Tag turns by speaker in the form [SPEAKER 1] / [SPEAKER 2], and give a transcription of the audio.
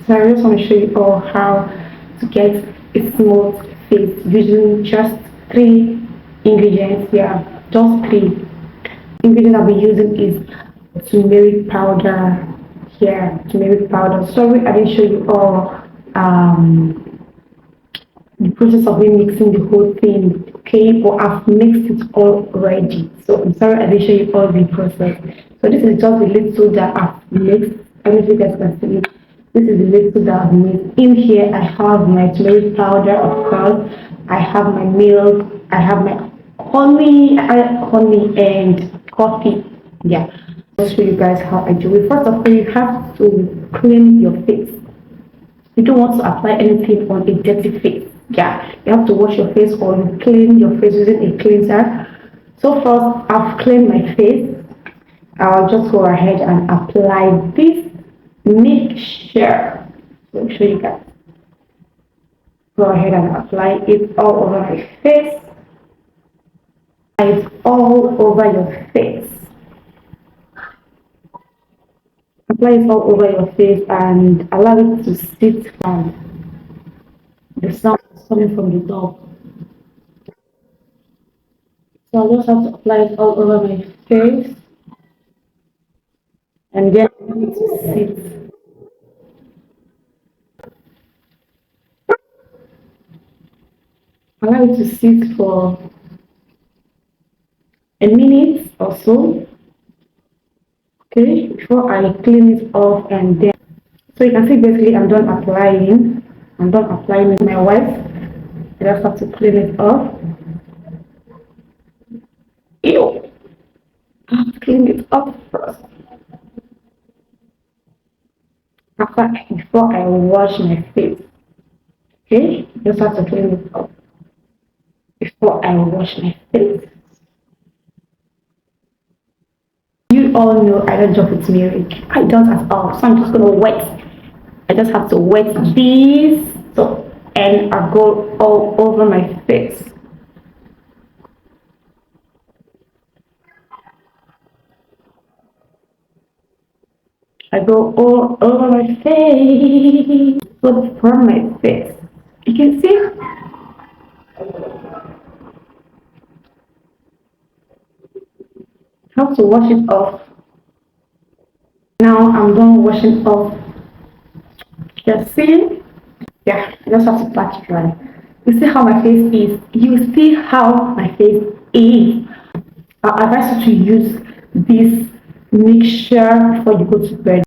[SPEAKER 1] So I just want to show you all how to get a smooth face using just 3 ingredients. Yeah, just 3 ingredients I'll be using is turmeric powder. Here, turmeric powder. Sorry, I didn't show you all the process of me mixing the whole thing. Okay, but I've mixed it all already. So I'm sorry I didn't show you all the process. So this is just the little that I've mixed. I don't know if you guys can see it. This is the little that I've mixed. In here I have my turmeric powder, of course. I have my milk. I have my honey and coffee. Yeah. I'll show you guys how I do it. First of all, you have to clean your face. You don't want to apply anything on a dirty face. Yeah, you have to wash your face or you clean your face using a cleanser. So first, I've cleaned my face. I'll just go ahead and apply this mixture. Let me show you guys. Go ahead and apply it all over my face. It's all over your face. Apply it all over your face and allow it to sit down. The sound is coming from the top. So I just have to apply it all over my face and then allow it to sit. Allow it to sit for a minute or so. Okay, before I clean it off and then. So you can see basically I'm done applying. I'm done applying with my wipes. I just have to clean it off. Ew! I have to clean it off first. Before I wash my face. Okay, just have to clean it off before I wash my face. You all know I don't jump with turmeric. I don't at all. So I'm just gonna wet. I just have to wet this so and I go all over my face. I go all over my face. So from my face. You can see. Have to wash it off. Now I'm done washing off. Just see? Yeah, I just have to pat it dry. You see how my face is. You see how my face is. I advise you to use this mixture before you go to bed.